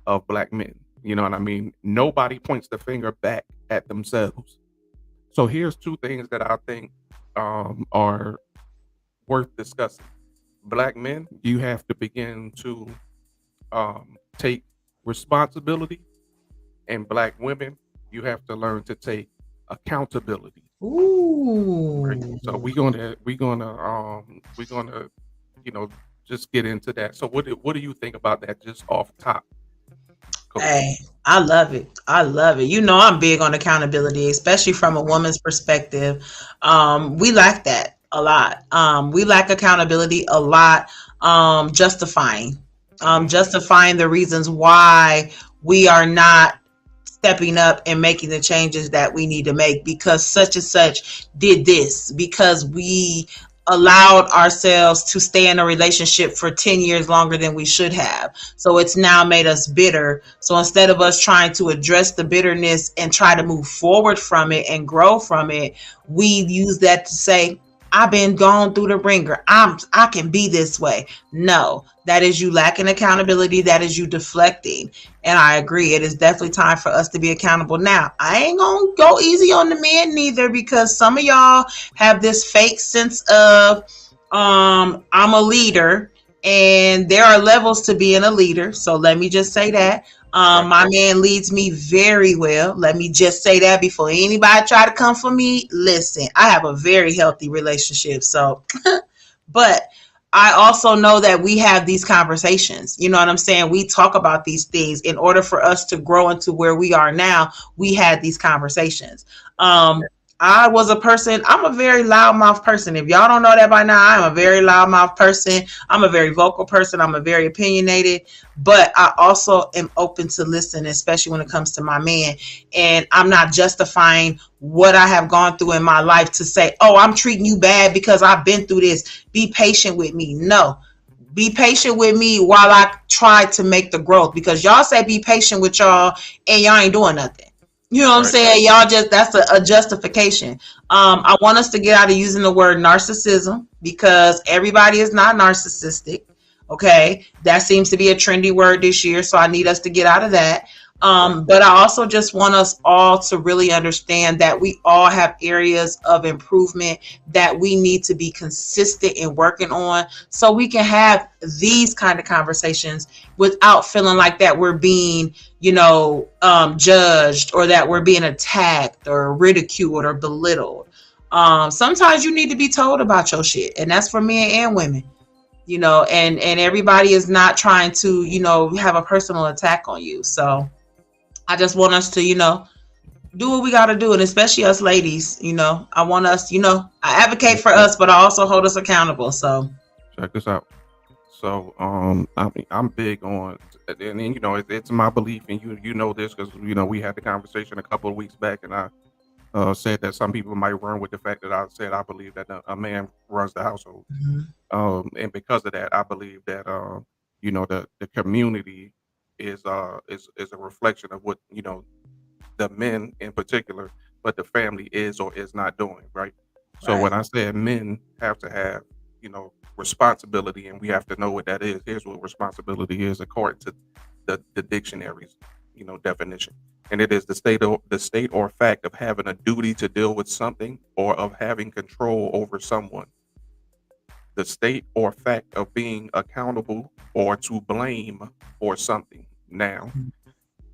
of black men. You know what I mean? Nobody points the finger back at themselves. So here's two things that I think are worth discussing. Black men, you have to begin to take responsibility, and black women, you have to learn to take accountability. Ooh. Right? So we're gonna just get into that. So what do you think about that, just off top? Cool. Hey, I love it. I'm big on accountability, especially from a woman's perspective. We lack that a lot. We lack accountability a lot. Justifying the reasons why we are not stepping up and making the changes that we need to make, because such and such did this, because we allowed ourselves to stay in a relationship for 10 years longer than we should have. So it's now made us bitter. So instead of us trying to address the bitterness and try to move forward from it and grow from it, we use that to say, I've been gone through the ringer. I can be this way. No, that is you lacking accountability. That is you deflecting. And I agree. It is definitely time for us to be accountable. Now, I ain't gonna go easy on the men neither, because some of y'all have this fake sense of I'm a leader, and there are levels to being a leader. So let me just say that. Right. My man leads me very well. Let me just say that before anybody try to come for me. Listen, I have a very healthy relationship. So, but I also know that we have these conversations. You know what I'm saying? We talk about these things in order for us to grow into where we are now. We had these conversations. I was a person, I'm a very loudmouth person. If y'all don't know that by now, I'm a very loudmouth person. I'm a very vocal person. I'm a very opinionated, but I also am open to listen, especially when it comes to my man. And I'm not justifying what I have gone through in my life to say, oh, I'm treating you bad because I've been through this. Be patient with me. No, be patient with me while I try to make the growth, because y'all say be patient with y'all and y'all ain't doing nothing. You know what I'm Right. saying? Y'all just, that's a justification. I want us to get out of using the word narcissism, because everybody is not narcissistic. Okay. That seems to be a trendy word this year. So I need us to get out of that. Right. But I also just want us all to really understand that we all have areas of improvement that we need to be consistent in working on, so we can have these kind of conversations without feeling like that we're being, judged, or that we're being attacked or ridiculed or belittled. Sometimes you need to be told about your shit, and that's for men and women. And everybody is not trying to, have a personal attack on you. So I just want us to, do what we got to do. And especially us ladies, I want us, I advocate for us, but I also hold us accountable. So Check this out. So, I mean, I'm big on, and then, it's my belief, and you know this because we had the conversation a couple of weeks back, and I said that some people might run with the fact that I said I believe that a man runs the household, mhm. and because of that, I believe that the community is a reflection of what the men in particular, but the family is or is not doing, right? So when Right. I said men have to have, responsibility, and we have to know what that is, here's what responsibility is according to the dictionary's, definition. And it is the state or fact of having a duty to deal with something or of having control over someone. The state or fact of being accountable or to blame for something. Now,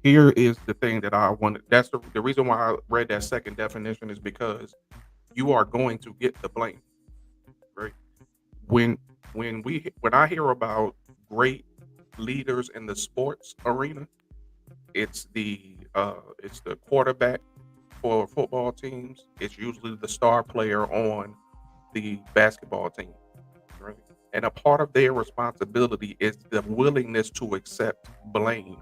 here is the thing that I wanted. That's the reason why I read that second definition, is because you are going to get the blame, right? When when I hear about great leaders in the sports arena, it's the quarterback for football teams. It's usually the star player on the basketball team, right? And a part of their responsibility is the willingness to accept blame,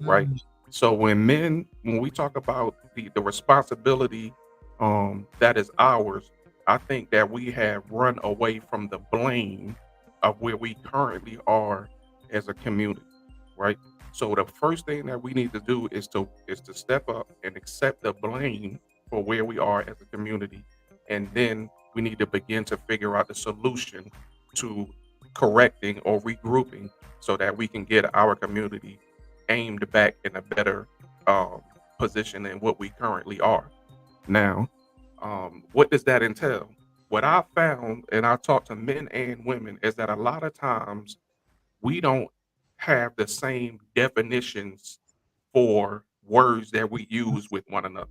right? Mhm. So when we talk about the responsibility that is ours, I think that we have run away from the blame of where we currently are as a community, right? So the first thing that we need to do is to step up and accept the blame for where we are as a community, and then we need to begin to figure out the solution to correcting or regrouping so that we can get our community aimed back in a better um, position than what we currently are now. What does that entail? What I found, and I talk to men and women, is that a lot of times we don't have the same definitions for words that we use with one another.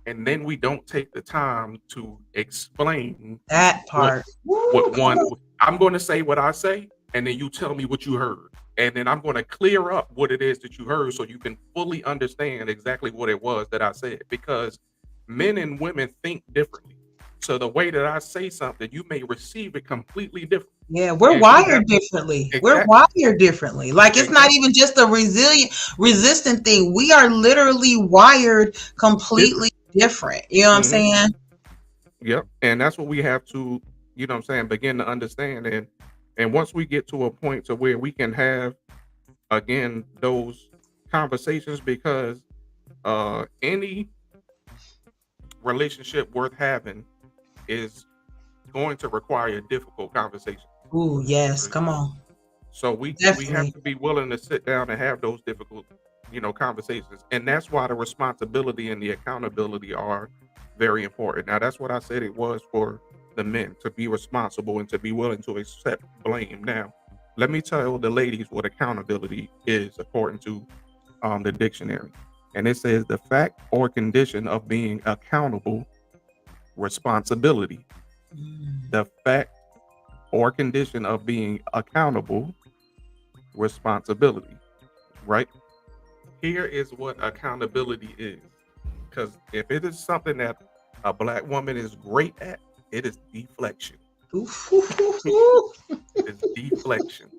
And then we don't take the time to explain That what part. what Woo. one I'm going to say what I say, and then you tell me what you heard. And then I'm going to clear up what it is that you heard so you can fully understand exactly what it was that I said, because men and women think differently. So the way that I say something, you may receive it completely different. Yeah, we're And we have wired differently. We're exactly wired differently. Like, it's not exactly even just a resilient, resistant thing. We are literally wired different. completely different. You know what I'm Hmm. saying? Yep. And that's what we have to, what I'm saying, begin to understand. And once we get to a point to where we can have again those conversations, because any relationship worth having is going to require a difficult conversation. Ooh, yes. Come on. So we have Definitely. to be willing to sit down and have those difficult, conversations. And that's why the responsibility and the accountability are very important. Now that's what I said it was for the men, to be responsible and to be willing to accept blame. Now, let me tell the ladies what accountability is according to the dictionary. And it says the fact or condition of being accountable, responsibility. Mm. The fact or condition of being accountable, responsibility, right? Here is what accountability is. Because if it is something that a black woman is great at, it is deflection. Oof, oof, oof, oof. It is deflection.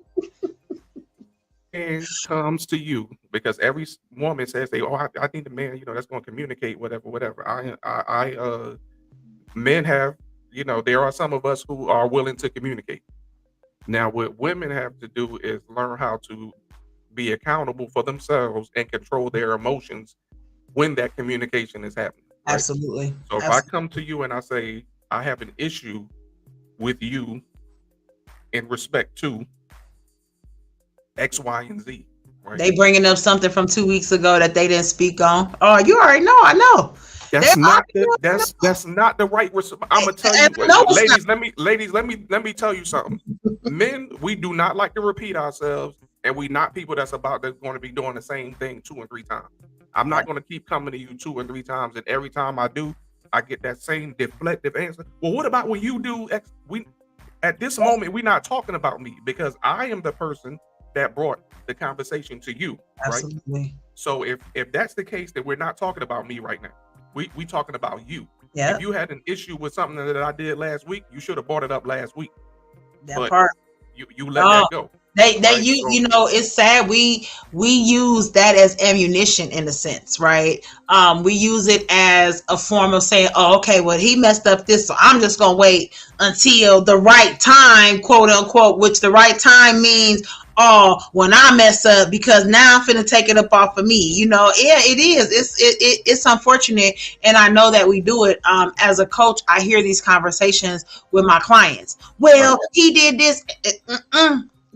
And comes to you because every woman says, "Oh, I think the man, that's going to communicate, whatever, whatever." Men have, there are some of us who are willing to communicate. Now, what women have to do is learn how to be accountable for themselves and control their emotions when that communication is happening, right? Absolutely. So if I come to you and I say, I have an issue with you in respect to X, Y, and Z, right? They bringing up something from 2 weeks ago that they didn't speak on. Oh, you already know. I know. That's not the right response. I'm gonna tell you, ladies, let me tell you something. Men, we do not like to repeat ourselves, and we not people that's going to be doing the same thing 2 and 3 times. I'm not going to keep coming to you 2 and 3 times, and every time I do, I get that same deflective answer. Well, what about when you do X? At this moment, we're not talking about me because I am the person that brought the conversation to you, right? Absolutely. So if that's the case, then we're not talking about me right now. We talking about you. Yeah. If you had an issue with something that I did last week, you should have brought it up last week. That But part. you let that go. They right? you know, it's sad. We use that as ammunition in a sense, right? We use it as a form of saying, oh, okay, well, he messed up this, so I'm just gonna wait until the right time, quote unquote, which the right time means, oh, when I mess up, because now I'm finna take it up off of me. Yeah, it is. It's unfortunate, and I know that we do it. As a coach, I hear these conversations with my clients. Well, he did this.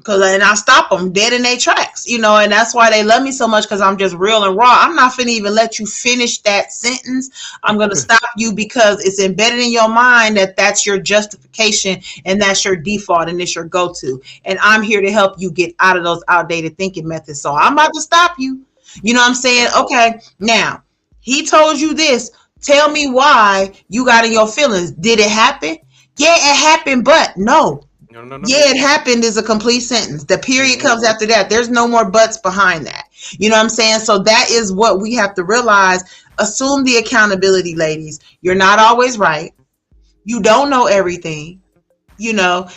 And I stop them dead in their tracks, and that's why they love me so much, because I'm just real and raw. I'm not finna even let you finish that sentence. I'm going to stop you because it's embedded in your mind that that's your justification and that's your default and it's your go-to. And I'm here to help you get out of those outdated thinking methods. So I'm about to stop you. You know what I'm saying? Okay, now, he told you this. Tell me why you got in your feelings. Did it happen? Yeah, it happened, but no. No. Yeah, it happened is a complete sentence. The period comes after that. There's no more buts behind that. You know what I'm saying? So that is what we have to realize. Assume the accountability, ladies. You're not always right. You don't know everything, and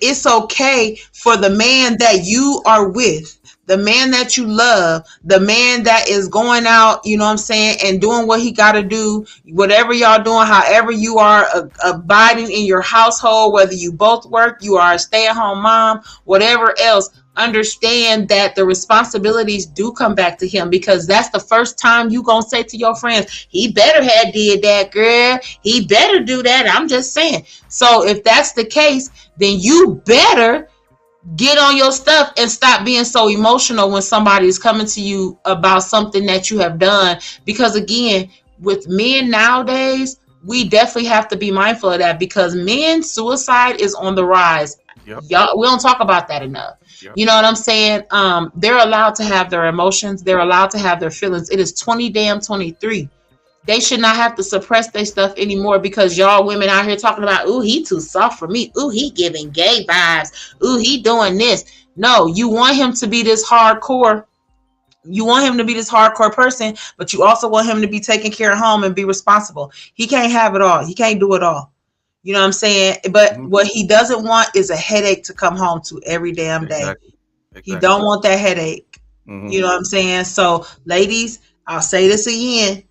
it's okay for the man that you are with, the man that you love, the man that is going out, and doing what he got to do, whatever y'all doing, however you are abiding in your household, whether you both work, you are a stay-at-home mom, whatever else, understand that the responsibilities do come back to him, because that's the first time you gonna say to your friends, he better have did that, girl. He better do that. I'm just saying. So if that's the case, then you better get on your stuff and stop being so emotional when somebody is coming to you about something that you have done. Because again, with men nowadays, we definitely have to be mindful of that, because men suicide is on the rise. Yep. Y'all, we don't talk about that enough. Yep. You know what I'm saying? They're allowed to have their emotions. They're allowed to have their feelings. It is 2023. They should not have to suppress their stuff anymore, because y'all women out here talking about, ooh, he too soft for me. Ooh, he giving gay vibes. Ooh, he doing this. No, you want him to be this hardcore. You want him to be this hardcore person, but you also want him to be taking care of home and be responsible. He can't have it all. He can't do it all. You know what I'm saying? But what he doesn't want is a headache to come home to every damn day. Exactly. He don't want that headache. Mm-hmm. You know what I'm saying? So, ladies, I'll say this again.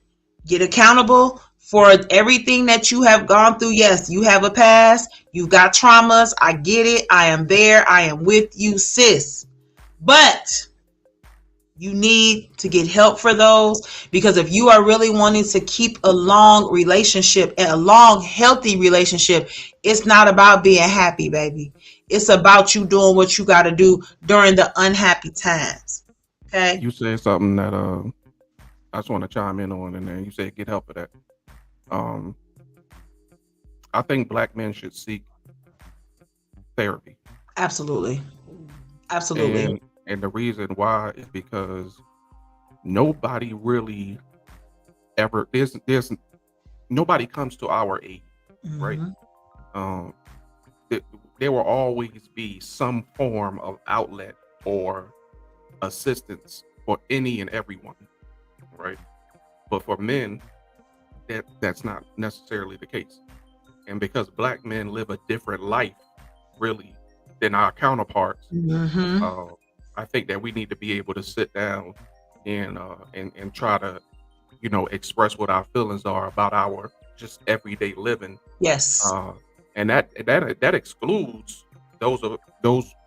Get accountable for everything that you have gone through. Yes, you have a past. You've got traumas. I get it. I am there. I am with you, sis. But You need to get help for those, because if you are really wanting to keep a long relationship and a long, healthy relationship, it's not about being happy, baby. It's about you doing what you got to do during the unhappy times. Okay? You said something that I just want to chime in on, and then you said get help for that. Um, I think black men should seek therapy, Absolutely. Absolutely. and the reason why is because nobody really ever there's nobody comes to our aid, right? Hmm. Um, th- there will always be some form of outlet or assistance for any and everyone, right? But for men, that's not necessarily the case. And because black men live a different life, really, than our counterparts, Hmm. uh, I think that we need to be able to sit down and try to, express what our feelings are about our just everyday living, Yes. uh, and that excludes those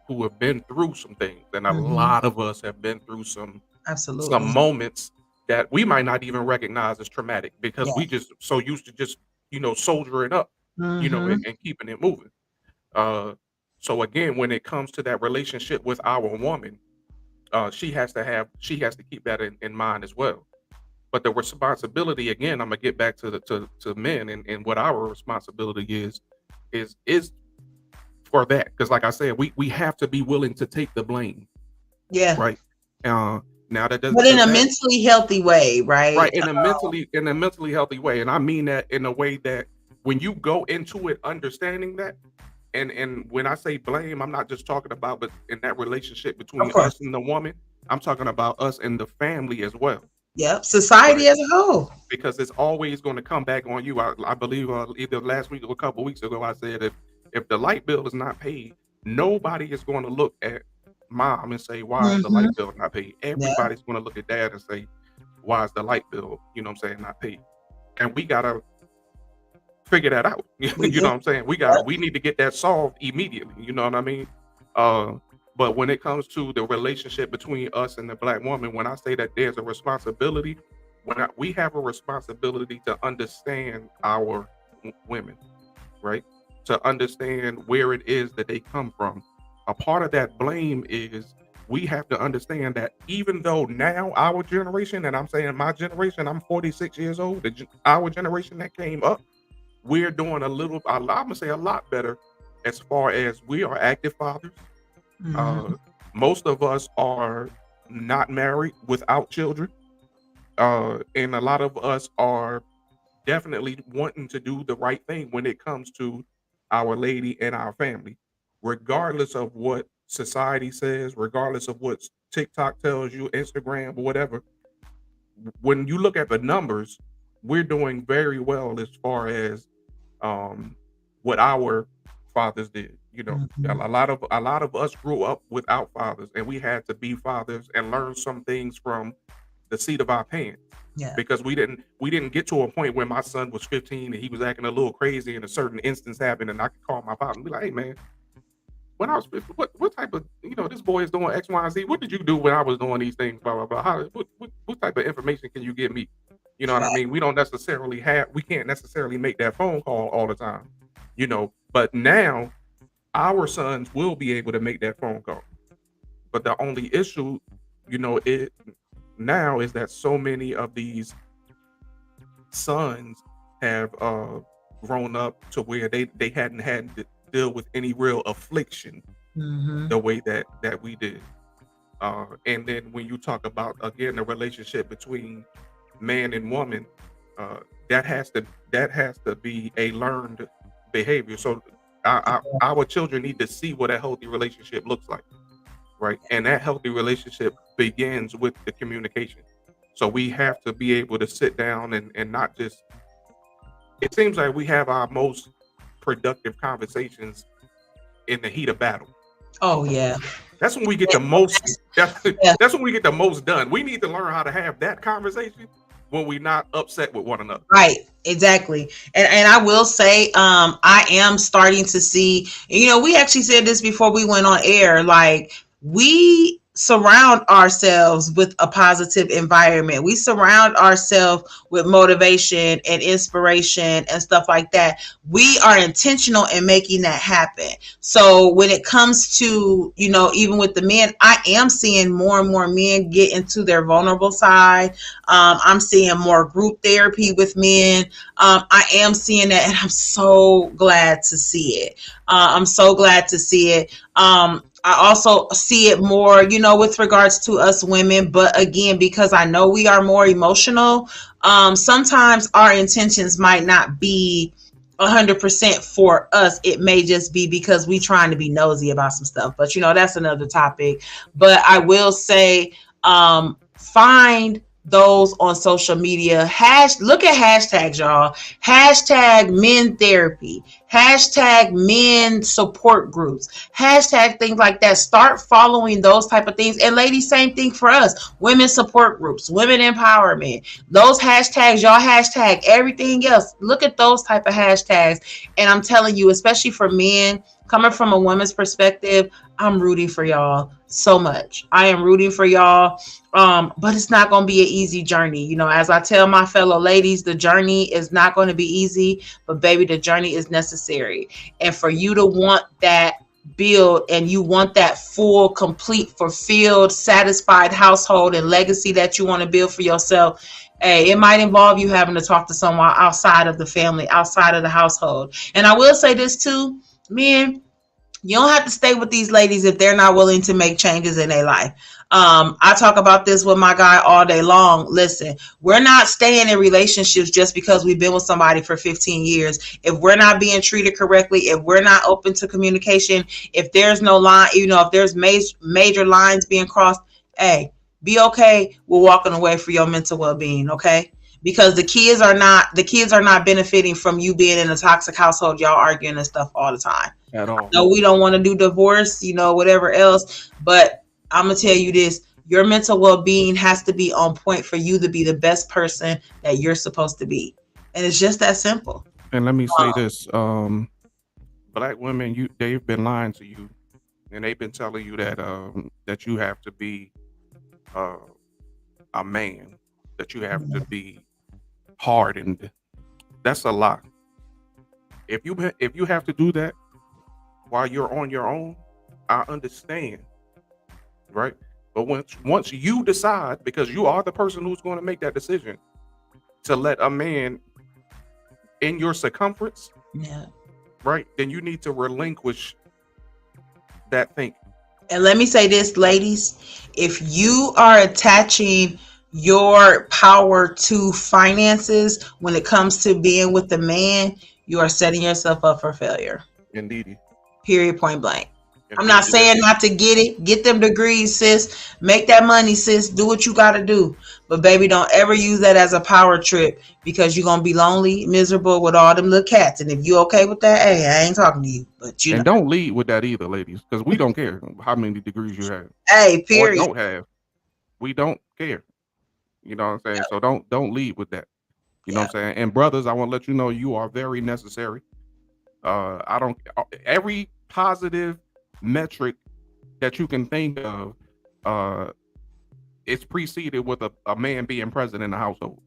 who have been through some things, and a Hmm. lot of us have been through some Absolutely. moments that we might not even recognize as traumatic because Yeah. we just so used to just soldiering up, Hmm. and keeping it moving. Uh, so again, when it comes to that relationship with our woman, she has to keep that in mind as well. But the responsibility, again, I'm gonna get back to men and what our responsibility is for that. Because like I said, we have to be willing to take the blame, Yeah. right? Uh, now that But in does a that mentally healthy way, right? right in a mentally healthy way, and I mean that in a way that when you go into it understanding that, and when I say blame, I'm not just talking about but in that relationship Of between us course. and the woman. I'm talking about us and the family as well, Yep. right? Society as a whole. Because it's always going to come back on you. I believe either last week or a couple weeks ago, I said if the light bill is not paid, nobody is going to look at mom and say, why is the light Hmm. bill not paid? Yeah. Everybody's going to look at dad and say, why is the light bill, I'm saying, not paid? And we got to figure that out. We You do. know what I'm saying? We need to get that solved immediately. You know what I mean? Uh, but when it comes to the relationship between us and the black woman, when I say that there's a responsibility, we have a responsibility to understand our women, right? To understand where it is that they come from. A part of that blame is we have to understand that even though now our generation, and I'm saying my generation, I'm 46 years old, our generation that came up, we're doing I'm gonna say a lot better as far as we are active fathers. Hmm. Uh, most of us are not married without children, and a lot of us are definitely wanting to do the right thing when it comes to our lady and our family, regardless of what society says, regardless of what TikTok tells you, Instagram, or whatever. When you look at the numbers, we're doing very well as far as um, what our fathers did. Hmm. A lot of us grew up without fathers, and we had to be fathers and learn some things from the seat of our pants Yeah. because we didn't get to a point where my son was 15 and he was acting a little crazy and a certain instance happened and I could call my father and be like, hey man, when I was 15, what type of this boy is doing X, Y, and Z. What did you do when I was doing these things? Blah blah blah. What type of information can you give me? You know what I Fact. mean? We can't necessarily make that phone call all the time, But now our sons will be able to make that phone call. But the only issue, it now is that so many of these sons have grown up to where they hadn't had to deal with any real affliction Hmm. the way that we did. And then when you talk about again the relationship between man and woman, uh, that has to that has to be a learned behavior. So our children need to see what a healthy relationship looks like, right? And that healthy relationship begins with the communication. So we have to be able to sit down and not just. It seems like we have our most productive conversations in the heat of battle. Oh yeah. That's when we get the most. That's, Yeah. that's when we get the most done. We need to learn how to have that conversation when we're not upset with one another. Right. Exactly. And I will say, I am starting to see, we actually said this before we went on air, like we surround ourselves with a positive environment. We surround ourselves with motivation and inspiration and stuff like that. We are intentional in making that happen. So when it comes to, even with the men, I am seeing more and more men get into their vulnerable side. I'm seeing more group therapy with men. I am seeing that, and I'm so glad to see it. I'm so glad to see it. I also see it more, with regards to us women. But again, because I know we are more emotional, sometimes our intentions might not be 100% for us. It may just be because we trying to be nosy about some stuff. But, that's another topic. But I will say, find those on social media. Look at hashtags, y'all. Hashtag men therapy. Hashtag men support groups. Hashtag things like that. Start following those type of things. And ladies, same thing for us. Women support groups, women empowerment. Those hashtags, y'all hashtag everything else. Look at those type of hashtags. And I'm telling you, especially for men, coming from a woman's perspective, I'm rooting for y'all so much. I am rooting for y'all. But it's not going to be an easy journey. As I tell my fellow ladies, the journey is not going to be easy, but baby, the journey is necessary. And for you to want that build, and you want that full, complete, fulfilled, satisfied household and legacy that you want to build for yourself, hey, it might involve you having to talk to someone outside of the family, outside of the household. And I will say this too, men, you don't have to stay with these ladies if they're not willing to make changes in their life. I talk about this with my guy all day long. Listen, we're not staying in relationships just because we've been with somebody for 15 years. If we're not being treated correctly, if we're not open to communication, if there's no line, if there's major lines being crossed, hey, be okay with walking away for your mental well-being, okay? Because the kids are not benefiting from you being in a toxic household, y'all arguing and stuff all the time. At all. No, we don't want to do divorce, whatever else. But I'm going to tell you this, your mental well-being has to be on point for you to be the best person that you're supposed to be. And it's just that simple. And let me say this, Black women, they've been lying to you, and they've been telling you that you have to be a man, that you have to be hardened. That's a lie. If you have to do that while you're on your own, I understand, right? But once you decide, because you are the person who's going to make that decision, to let a man in your circumference, yeah, right, then you need to relinquish that thinking. And let me say this, ladies, if you are attaching your power to finances when it comes to being with the man, you are setting yourself up for failure. Indeed. Period, point blank. I'm not saying not to get it. Get them degrees, sis. Make that money, sis. Do what you got to do. But baby, don't ever use that as a power trip, because you're going to be lonely, miserable with all them little cats. And if you okay with that, hey, I ain't talking to you. But don't lead with that either, ladies, because we don't care how many degrees you have. Hey, period. Or don't have. We don't care. You know what I'm saying? Yeah. So don't lead with that. You know what I'm saying? And brothers, I want to let you know you are very necessary. Every positive metric that you can think of, it's preceded with a man being present in the household,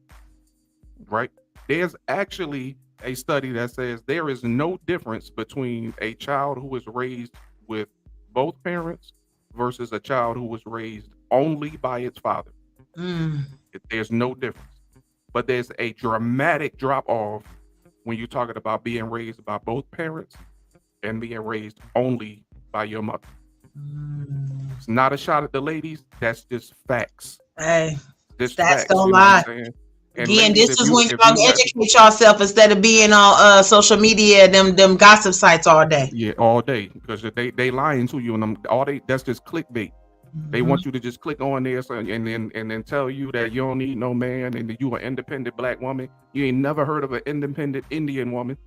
right? There's actually a study that says there is no difference between a child who is raised with both parents versus a child who was raised only by its father. There's no difference, but there's a dramatic drop off when you're talking about being raised by both parents and being raised only by your mother. It's not a shot at the ladies. That's just facts. Hey, this stats don't lie. Again, this is when y'all educate yourself instead of being on social media, them gossip sites all day. Yeah, all day, because they lying to you, and that's just clickbait. They want you to just click on this and then tell you that you don't need no man and that you an independent Black woman. You ain't never heard of an independent Indian woman.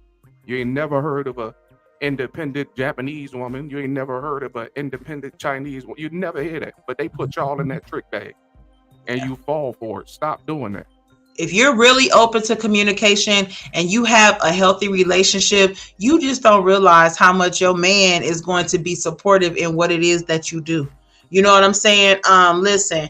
You ain't never heard of a independent Japanese woman. You ain't never heard of an independent Chinese woman. You never hear that, but they put y'all in that trick bag, and you fall for it. Stop doing that. If you're really open to communication and you have a healthy relationship, you just don't realize how much your man is going to be supportive in what it is that you do. You know what I'm saying? Listen,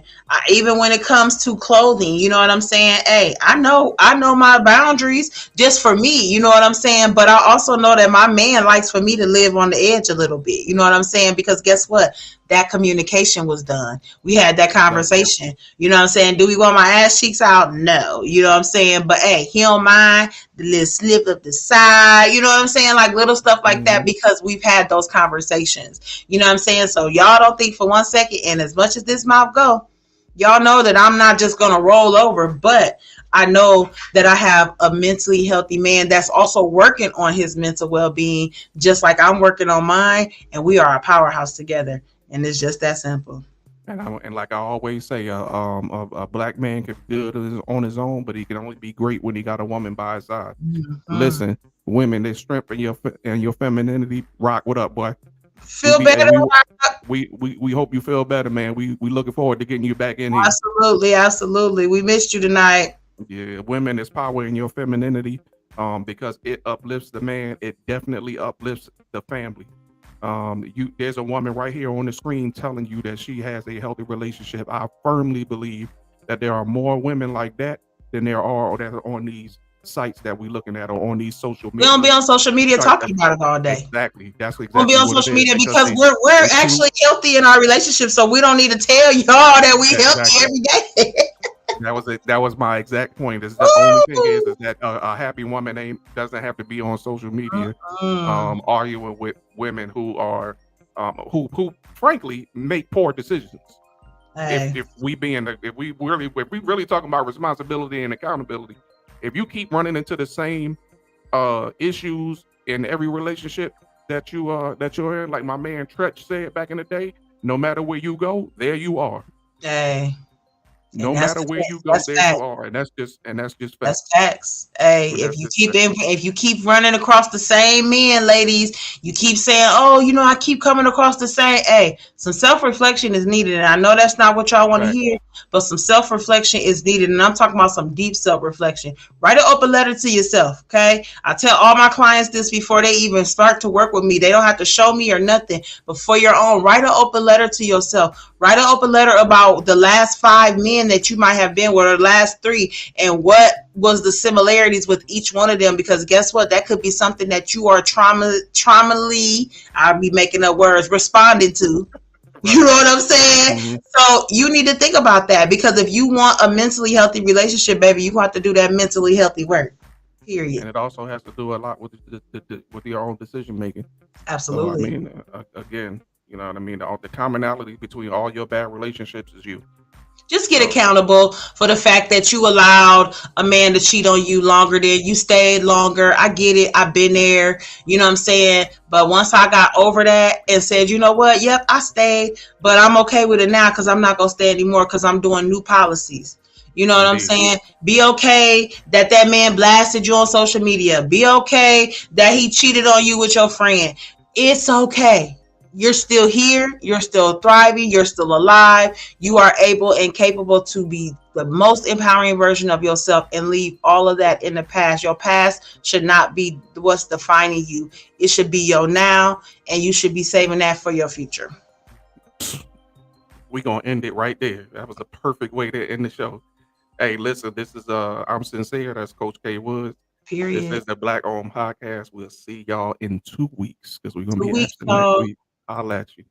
even when it comes to clothing, you know what I'm saying? Hey, I know my boundaries just for me, you know what I'm saying? But I also know that my man likes for me to live on the edge a little bit. You know what I'm saying? Because guess what? That communication was done. We had that Exactly. conversation. You know what I'm saying? Do we want my ass cheeks out? No. You know what I'm saying? But hey, he don't mind the little slip up the side. You know what I'm saying? Like little stuff like that Hmm. because we've had those conversations. You know what I'm saying? So y'all don't think for 1 second, and as much as this mouth go, y'all know that I'm not just gonna roll over, but I know that I have a mentally healthy man that's also working on his mental well being, just like I'm working on mine, and we are a powerhouse together. And it's just that simple. And like I always say, a black man can be good on his own, but he can only be great when he got a woman by his side. Mhm. Listen, women, their strength and your femininity. Rock, what up, boy? We Feel be better. and we hope you feel better, man. We looking forward to getting you back in here. Absolutely, absolutely. We missed you tonight. Yeah, women, is power in your femininity. Because it uplifts the man. It definitely uplifts the family. There's a woman right here on the screen telling you that she has a healthy relationship. I firmly believe that there are more women like that than there are that are on these sites that we're looking at or on these social We don't be media on social media sites. talking about it all day. Exactly. That's We don't be exactly on what it social is media because because we're they too actually healthy in our relationship, so we don't need to tell y'all that we healthy exactly. every day. That was it. That was my exact point. Is the only thing is Woo! that a happy woman ain't doesn't have to be on social media, Mm. arguing with women who are, who frankly make poor decisions. Hey, If we really talking about responsibility and accountability, if you keep running into the same issues in every relationship that you're in, like my man Tretch said back in the day, no matter where you go, there you are. hey, and No matter where you go, that's there fact. you are, and that's just That's facts. facts. Hey, And that's just facts. if you keep running across the same men, ladies, you keep saying, "Oh, I keep coming across the same." Hey, some self reflection is needed, and I know that's not what y'all want to Facts. hear, but some self reflection is needed, and I'm talking about some deep self reflection. Write an open letter to yourself. Okay, I tell all my clients this before they even start to work with me. They don't have to show me or nothing, but for your own, write an open letter to yourself. Write an open letter about the last 5 men that you might have been with, or the last 3, and what was the similarities with each one of them, because guess what, that could be something that you are traumally, I'll be making up words, responding to. You Right. know what I'm saying? Hmm. So you need to think about that, because if you want a mentally healthy relationship, baby, you have to do that mentally healthy work, period. And it also has to do a lot with with your own decision making. So I Absolutely. mean, again, you know what I mean. The commonality between all your bad relationships is you. Just get So accountable for the fact that you allowed a man to cheat on you longer than you stayed longer. I get it. I've been there. You know what I'm saying? But once I got over that and said, you know what? Yep, I stayed, but I'm okay with it now because I'm not going to stay anymore because I'm doing new policies. You know what I'm indeed, saying? Be okay that that man blasted you on social media. Be okay that he cheated on you with your friend. It's okay. You're still here. You're still thriving. You're still alive. You are able and capable to be the most empowering version of yourself and leave all of that in the past. Your past should not be what's defining you. It should be your now, and you should be saving that for your future. we gonna end it right there. That was a perfect way to end the show. Hey, listen, this is I'm sincere. That's Coach K Woods. This Period. is the Black Owned Podcast. We'll see y'all in 2 weeks because we're gonna 2 be weeks, absent next so week. I'll at you.